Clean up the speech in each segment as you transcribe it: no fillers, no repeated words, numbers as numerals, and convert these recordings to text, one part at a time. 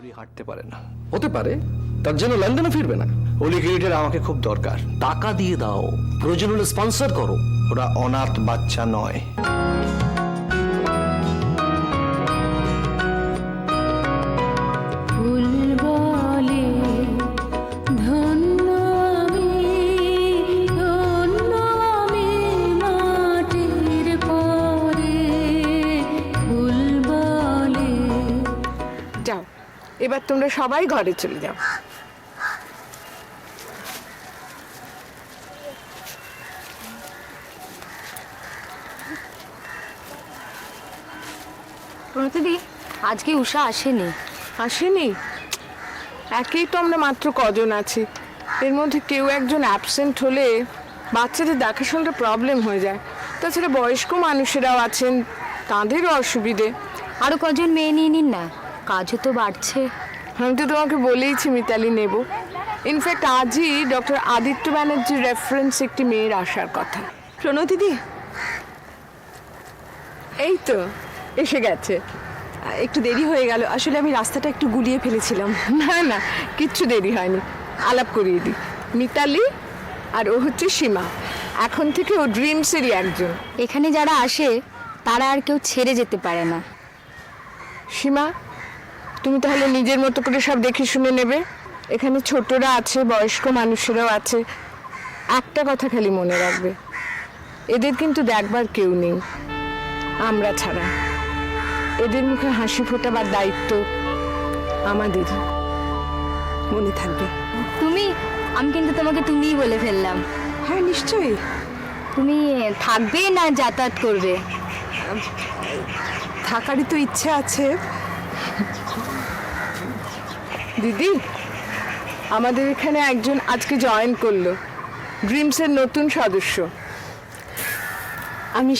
পুরোপুরি হাঁটতে পারে না। হতে পারে, তার জন্য লন্ডনে ফিরবে না। হোলি ক্রিকেটের আমাকে খুব দরকার। টাকা দিয়ে দাও, প্রয়োজন হলে স্পন্সর করো। ওরা অনাথ বাচ্চা নয়। যাও, এবার তোমরা সবাই ঘরে চলে যাও। প্রণতিদি, আজকে উষা আসেনি। আসেনি? একেই তো আমরা মাত্র কজন আছি, এর মধ্যে কেউ একজন অ্যাবসেন্ট হলে বাচ্চাদের দেখাশোনাটা প্রবলেম হয়ে যায়। তাছাড়া বয়স্ক মানুষেরাও আছেন, তাঁদেরও অসুবিধে। আরো কজন মেয়ে নিয়ে নিন না, কাজও তো বাড়ছে। আমি তো তোমাকে বলেইছি মিতালি নেব। ইনফ্যাক্ট আজই ডক্টর আদিত্য ব্যানার্জির রেফারেন্স একটি মেয়ের আসার কথা। প্রণতিদি, এই তো এসে গেছে। একটু দেরি হয়ে গেল, আসলে আমি রাস্তাটা একটু গুলিয়ে ফেলেছিলাম। না না, কিচ্ছু দেরি হয়নি, আলাপ করিয়ে দিই। মিতালি আর ও হচ্ছে সীমা, এখন থেকে ও ড্রিমসেরই একজন। এখানে যারা আসে তারা আর কেউ ছেড়ে যেতে পারে না। সীমা, তুমি তাহলে নিজের মতো করে সব দেখে শুনে নেবে। এখানে ছোটরা আছে, বয়স্ক মানুষেরাও আছে। একটা কথা খালি মনে রাখবে, এদের কিন্তু দেখবার কেউ নেই আমরা ছাড়া। এদের মুখে হাসি ফোটাবার দায়িত্ব আমাদের। মনে থাকবে। আমি কিন্তু তোমাকে তুমিই বলে ফেললাম। হ্যাঁ নিশ্চয়ই। তুমি থাকবে না যাতায়াত করবে? থাকারই তো ইচ্ছে আছে। দিদি, আমাদের এখানে একজন আজকে জয়েন করলো, ড্রিমসের নতুন সদস্য। আমি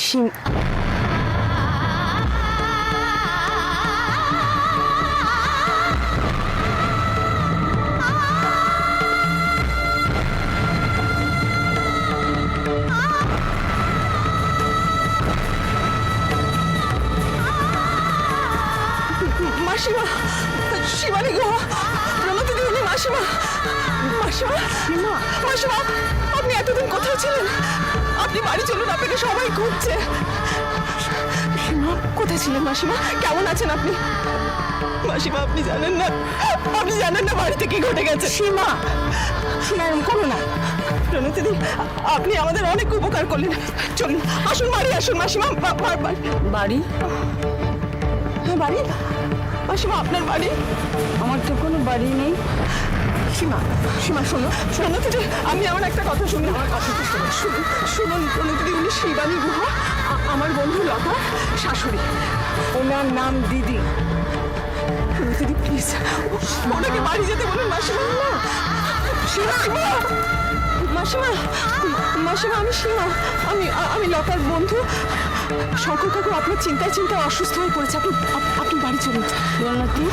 মাসিমা, শিবানী গো, প্রণতিদি উনি মাসিমা। মাসিমা, মাসিমা, আপনি এতদিন কোথায় ছিলেন? আপনি বাড়ি চলুন, আপনাকে সবাই খুঁজছে। কোথায় ছিলেন মাসিমা? কেমন আছেন আপনি? মাসিমা, আপনি জানেন না বাড়িতে কি ঘটে গেছে। সীমা, এরকম করো না। প্রণতিদি, আপনি আমাদের অনেক উপকার করলেন। চলুন, আসুন বাড়ি আসুন মাসিমা। বাড়ি? হ্যাঁ বাড়ি। মাসিমা, আপনার বাড়ি? আমার তো কোনো বাড়ি নেই। সীমা, শোনো প্রণতিদি, আমি আমার একটা কথা শুনুন। আমার কথা শুনুন প্রণতিদি, উনি শিবানী গুহা, আমার বন্ধু লতা শাশুড়ি। ওনার নাম দিদি। প্রণতিদি প্লিজ ওনাকে বাড়ি যেতে বলুন। মাসিমা, মাসিমা, আমি সীমা, আমি লতার বন্ধু। শঙ্কর কাকু আপনার চিন্তায় অসুস্থ হয়ে পড়েছে। আপনি বাড়ি চলুন। প্রণতি,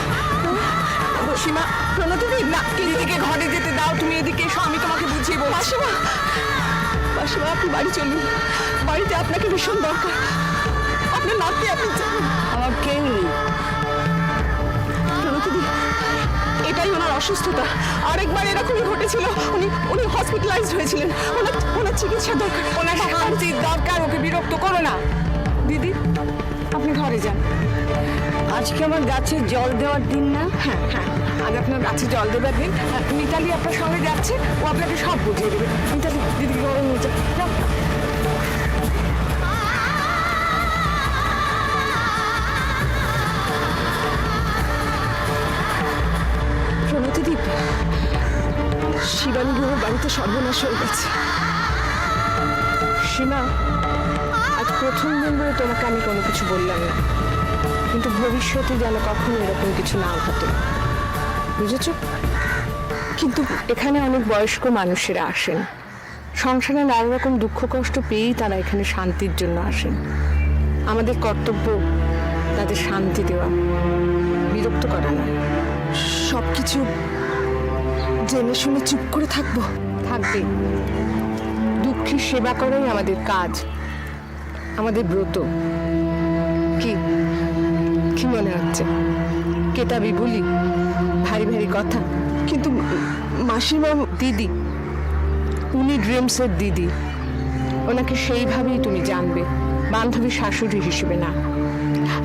সীমা, প্রণতিদি না, দিদিকে ঘরে যেতে দাও, তুমি এদিকে এসো, আমি তোমাকে বুঝিয়ে বলছি। মাসিমা, আপনি বাড়ি চলুন। বাড়িতে আপনাকে ভীষণ দরকার। আপনার নাতি, আপনি আমার কেউ নেই। প্রণতিদি, এটাই ওনার অসুস্থতা। আরেকবার এরকমই ঘটেছিল, উনি হসপিটালাইজড হয়েছিলেন। ওনার চিকিৎসা দরকার। ওনার শান্তির দরকার, ওকে বিরক্ত করো না। দিদি, আপনি ঘরে যান। আজকে আমার গাছে জল দেওয়ার দিন না? হ্যাঁ, আজ আপনার গাছে জল দেওয়ার দিন। মিতালি আপনার সঙ্গে যাচ্ছে, ও আপনাকে সব বুঝিয়ে দেবে। মিতালি, দিদি ঘরে নিয়ে যাও। প্রণতিদি, শিবানী গুহর বাড়িতে সর্বনাশ হয়ে গেছে। সীমা, আজ প্রথম দিন বলে তোমাকে আমি কোনো কিছু বললাম না, কিন্তু ভবিষ্যতে যেন কখনো এরকম কিছু না ঘটে, বুঝেছ? কিন্তু এখানে অনেক বয়স্ক মানুষেরা আসেন, সংসারে নানা রকম দুঃখ কষ্ট পেয়েই তারা এখানে শান্তির জন্য আসেন। আমাদের কর্তব্য তাদের শান্তি দেওয়া, বিরক্ত করা নয়। সবকিছু জেনে শুনে চুপ করে থাকবো? থাকবে। দুঃখীর সেবা করাই আমাদের কাজ, আমাদের ব্রত। কি কি মনে হচ্ছে? কেতাবি বলি? কথা? কিন্তু মাসিমা, দিদি, উনি ড্রিমসের দিদি। ওনাকে সেইভাবেই তুমি জানবে, বান্ধবী শাশুড়ি হিসেবে না।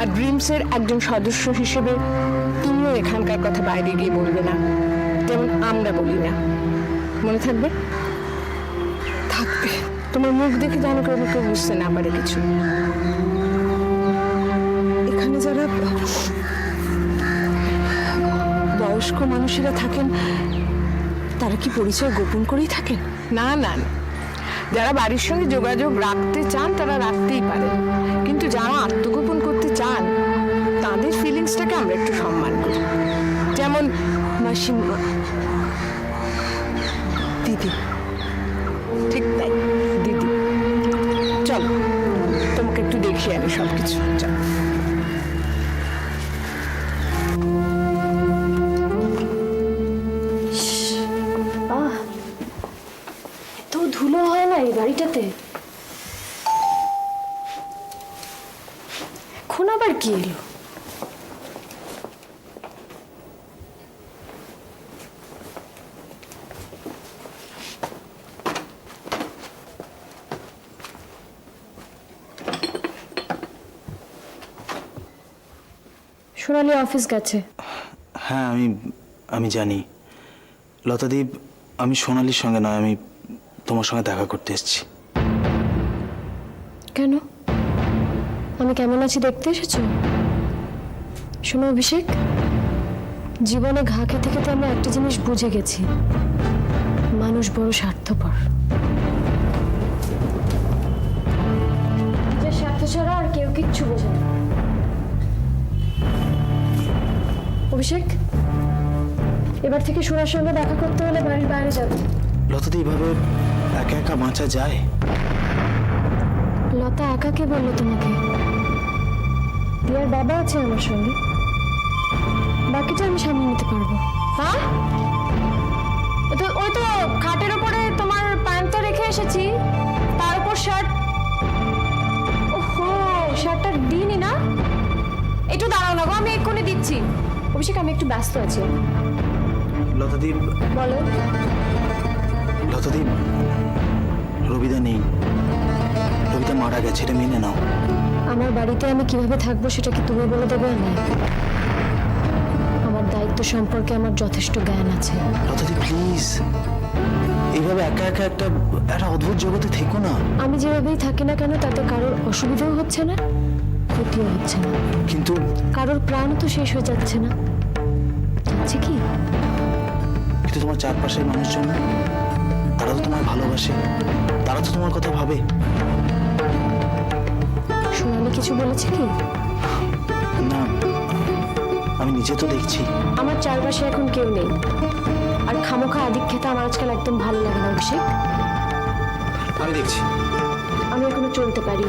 আর ড্রিমসের একজন সদস্য হিসেবে তুমিও এখানকার কথা বাইরে গিয়ে বলবে না, যেমন আমরা বলি না। মনে থাকবে? থাকবে। তোমার মুখ দেখে যেন কেউ বুঝতে না পারে কিছু। এখানে যারা বয়স্ক মানুষেরা থাকেন তারা কি পরিচয় গোপন করেই থাকেন? না না না, যারা বাড়ির সঙ্গে যোগাযোগ রাখতে চান তারা রাখতেই পারে, কিন্তু যারা আত্মগোপন করতে চান তাদের ফিলিংসটাকে আমরা একটু সম্মান করি। যেমন মাসিমা, দিদি। ঠিক তাই, দিদি। চলো, তোমাকে একটু দেখিয়ে আনি সবকিছু। চলো। এত ধুলো হয় না এই বাড়িটাতে। এখন আবার কি এলো? সোনালি অফিস গেছে। হ্যাঁ, আমি জানি লতাদীপ। আমি সোনালির সঙ্গে নয়, আমি তোমার সঙ্গে দেখা করতে এসেছি। কেন? আমি কেমন আছি দেখতে এসেছো? শোনো অভিষেক, জীবনে ঘা খেতে খেতে আমরা একটা জিনিস বুঝে গেছি, মানুষ বড় স্বার্থপর। নিজের স্বার্থ ছাড়া আর কেউ কিচ্ছু বোঝে না। অভিষেক, এবার থেকে সোনার সঙ্গে দেখা করতে হলে বাড়ির বাইরে যাবে। লতাদি, এভাবে একা একা বাঁচা যায়? লতা একা কে বললো তোমাকে? দিয়ার বাবা আছে আমার সঙ্গে, বাকিটা আমি সামনে নিতে পারবো। হ্যাঁ, ওই তো খাটের ওপরে তোমার প্যান্টটা রেখে এসেছি, তার উপর শার্ট। ওহো, শার্টটা দিইনি না? একটু দাঁড়াও না গো, আমি এক্ষুনি দিচ্ছি। অভিষেক, আমি একটু ব্যস্ত আছি। লতাদীপ, বলো। লতাদীপ, রবিদা নেই, রবিদা মারা গেছে, এটা মেনে নাও। আমার বাড়িতে আমি কিভাবে থাকবো সেটা কি তুমি বলে দেবে? না, আমার দায়িত্ব সম্পর্কে আমার যথেষ্ট জ্ঞান আছে। লতাদীপ, প্লিজ, এইভাবে একা একা একটা অদ্ভুত জগতে থেকো না। আমি যেভাবেই থাকি না কেন তাতে কারোর অসুবিধাও হচ্ছে না, ক্ষতিও হচ্ছে না, কিন্তু কারোর প্রাণ তো শেষ হয়ে যাচ্ছে না, যাচ্ছে কি? কিন্তু তোমার চারপাশের মানুষজন, তারা তো তোমায় ভালোবাসে, তারা তো তোমার কথা ভাবে। সোনালি কিছু বলেছে কি? না, আমি নিজে তো দেখছি। আমার চারপাশে এখন কেউ নেই, আর খামোখা আদিক খেতে আমার আজকাল একদম ভালো লাগে না অভিষেক। আমি দেখছি। আমি এখনো চলতে পারি।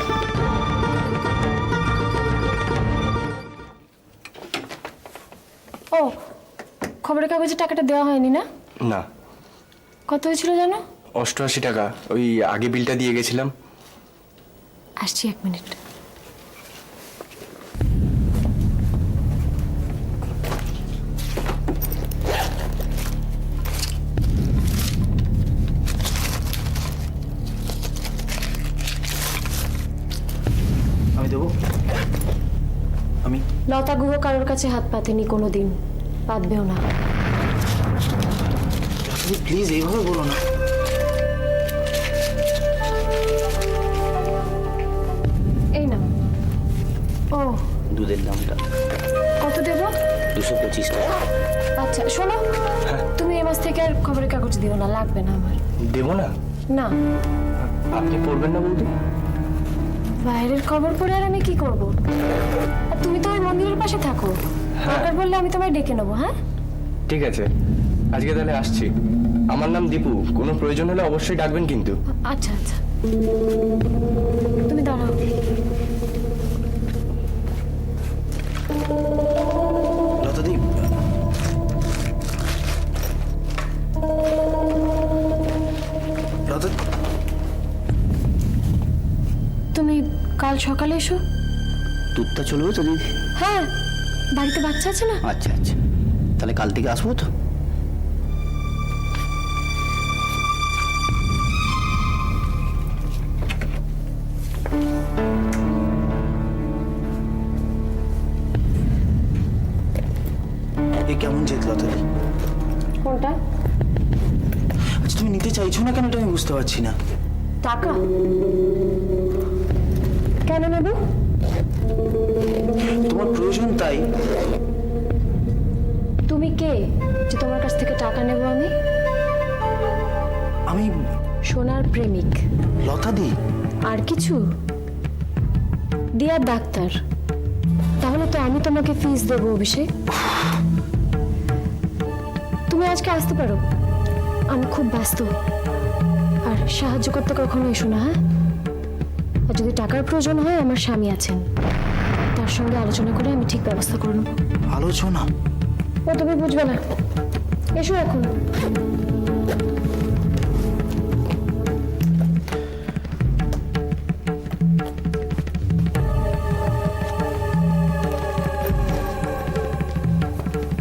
ও, খবরের কাগজে টাকাটা দেওয়া হয়নি না? না, কত হয়েছিল জানো? 88 টাকা। ওই আগে বিলটা দিয়ে গেছিলাম। আসছি, 1 মিনিট। আমি দেবো। আমি লতা গুহ কারোর কাছে হাত পাতেনি কোনোদিন, পাতবেও না। প্লিজ এইভাবে বলো না। এই না। ও, দুধের দামটা কত দেব? 225 টাকা। আচ্ছা শোনো, তুমি এই মাস থেকে আর খবরের কাগজ দিও না, লাগবে না আমার। দেবো না? না। আপনি পড়বেন না বৌদি? বাইরের খবর পড়ে আর আমি কি করব? আর তুমি তো ওই মন্দিরের পাশে থাকো, দরকার বললে আমি তোমায় ডেকে নেবো। হ্যাঁ, ঠিক আছে, আজকে তাহলে আসছি। আমার নাম দীপু, কোনো প্রয়োজন হলে অবশ্যই ডাকবেন কিন্তু। আচ্ছা আচ্ছা, তুমি দাঁড়াও। লতাদীপ, লতা, তুমি কাল সকালে এসো। দুধটা চলবে তো দিদি? হ্যাঁ, বাড়িতে বাচ্চা আছে না? আচ্ছা আচ্ছা, তাহলে কাল থেকে আসবো তো? এ কেমন জেদ লতাদি? কোনটা? আচ্ছা তুমি নিতে চাইছো না কেন এটা আমি বুঝতে পারছি না। টাকা কেন নেব? তোমার প্রয়োজন তাই। তুমি কে যে তোমার কাছ থেকে টাকা নেব আমি? আমি সোনার প্রেমিক। লতাদি। আর কিছু? দিয়ার ডাক্তার। তাহলে তো আমি তোমাকে ফিস দেবো অভিষেক। তুমি আজকে আসতে পারো, আমি খুব ব্যস্ত। আর সাহায্য করতে কখনো এসো না, হ্যাঁ? আর যদি টাকার প্রয়োজন হয়, আমার স্বামী আছেন, তার সঙ্গে আলোচনা করে আমি ঠিক ব্যবস্থা করে নেবো। আলোচনা? ও তুমি বুঝবে না, এসো এখন।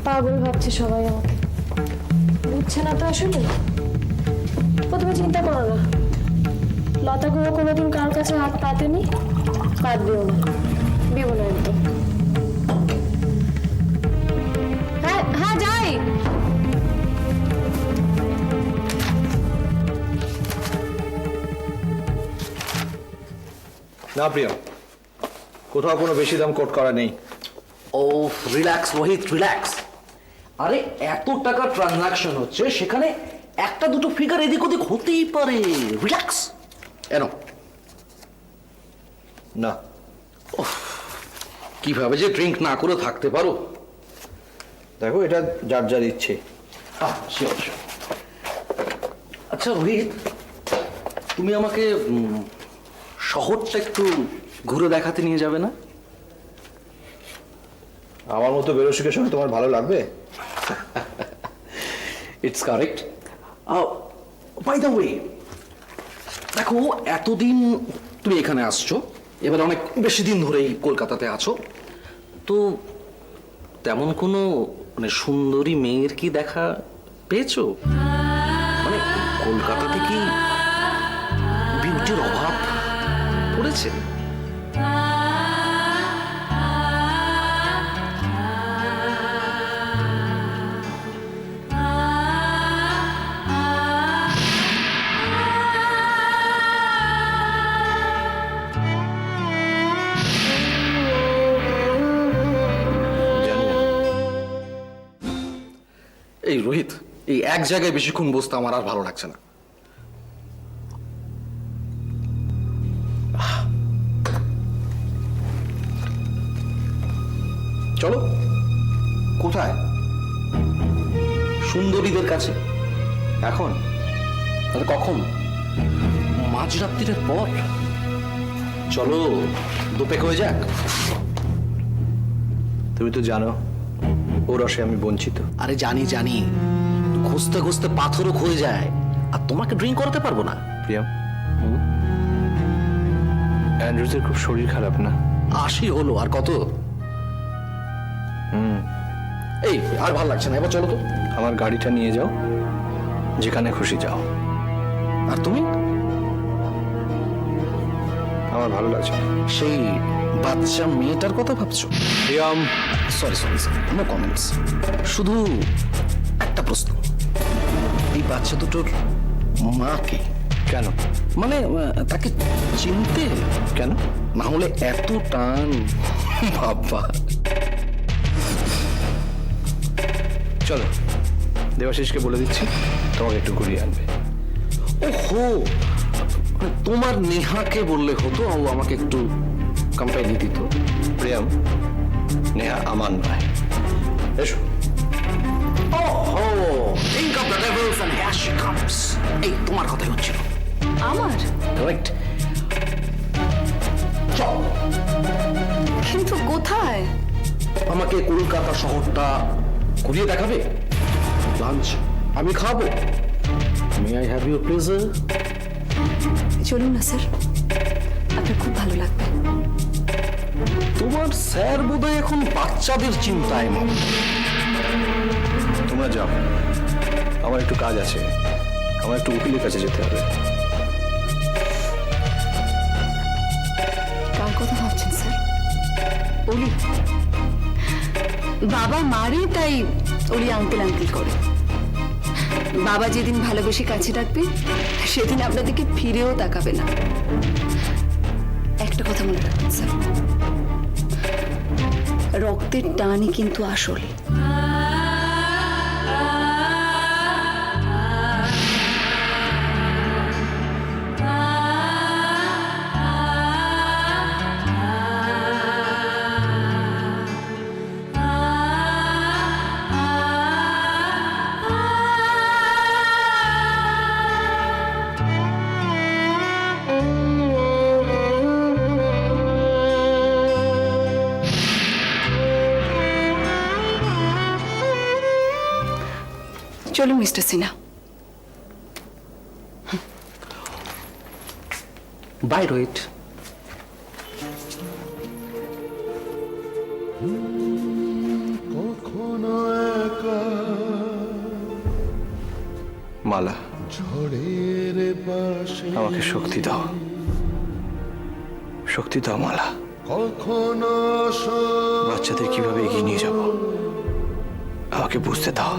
পাগল ভাবছে সবাই আমাকে, বুঝছে না তো আসলে। ও তুমি চিন্তা করো না, লতা গুলো কোনোদিন কার কাছে হাত পাতেনি, পাতবেও না, দেবো না একদম। হ্যাঁ হ্যাঁ যাই। না প্রিয়, কোথাও কোনো বেশি দাম কোট করা নেই। ও রিল্যাক্স রোহিত, রিল্যাক্স। আরে এত টাকা ট্রানজাকশন হচ্ছে, সেখানে একটা দুটো ফিগার এদিক ওদিক হতেই পারে। রিল্যাক্স। এনো না, কিভাবে যে ড্রিঙ্ক না করে থাকতে পারো। দেখো এটা যার যার ইচ্ছে। শিওর। আচ্ছা রোহিত, তুমি আমাকে শহরটা একটু ঘুরে দেখাতে নিয়ে যাবে না? আমার মতো বেরসিকের সঙ্গে তোমার ভালো লাগবে? It's correct. By the way, দেখো এতদিন তুমি এখানে আসছো, এবার অনেক বেশি দিন ধরেই কলকাতাতে আছো, তো তেমন কোনো মানে সুন্দরী মেয়ের কি দেখা পেয়েছো? মানে কলকাতাতে কি বিউটির অভাব পড়েছে? এই রোহিত, এই এক জায়গায় বেশিক্ষণ বসতে আমার আর ভালো লাগছে না। চলো। কোথায়? সুন্দরীদের কাছে। এখন? তাহলে কখন? মাঝরাত্রির পর। চলো, দুপেক হয়ে যাক। তুমি তো জানো ও রসে আমি বঞ্চিত। আরে জানি জানি, খুঁজতে খুঁজতে পাথরও ক্ষয়ে যায়, আর তোমাকে ড্রিঙ্ক করাতে পারবো না। প্রিয়াম, অ্যান্ড্রুজের খুব শরীর খারাপ না? 80 হলো, আর কত? এই আর ভালো লাগছে না, এবার চলো তো। আমার গাড়িটা নিয়ে যাও, যেখানে খুশি যাও। আর তুমি? আমার ভালো লাগছে না। সেই বাচ্চা মেয়েটার কথা ভাবছো? Priyam, sorry sorry sorry, no comments. শুধু একটা প্রশ্ন, এই বাচ্চা দুটোর মা কে? কেন? মানে তাকে চিনতে? কেন? না হলে এত টান বাবা। চলো, দেবাশিসকে বলে দিচ্ছি তোমাকে একটু ঘুরিয়ে আনবে। ওহো, মানে তোমার নেহাকে বললে হতো, ও আমাকে একটু কোম্পানি দিত। প্রিয়াম, নেহা আমার নয়। এসো। ওহো, think of the devils and here she comes. এই তোমার কথাই হচ্ছিল। আমার? কারেক্ট। চল। কিন্তু কোথায়? আমাকে কলকাতা শহরটা ঘুরিয়ে দেখাবে, লাঞ্চ আমি খাবো। May I have your pleasure? চলুন না স্যার, আপনার খুব ভালো লাগবে। তোমার স্যার বোধহয় এখন বাচ্চাদের চিন্তায় মা। তোমরা যাও, আমার একটু কাজ আছে, আমার একটু উকিলের কাছে যেতে হবে। কার কথা ভাবছেন স্যার? ওলি বাবা মারে তাই ওরই আঙ্কেল আঙ্কেল করে। বাবা যেদিন ভালোবেসে কাছে রাখবে সেদিন আপনাদেরকে ফিরেও তাকাবে না। একটা কথা মনে রাখবেন স্যার, রক্তের টানই কিন্তু আসল। চলুন মিস্টার সিনহা। বাই রোহিত। মালা, আমাকে শক্তি দাও, শক্তি দাও মালা। বাচ্চাদের কিভাবে এগিয়ে নিয়ে যাব আমাকে বুঝতে দাও,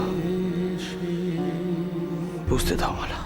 বুঝতে দাও মালা।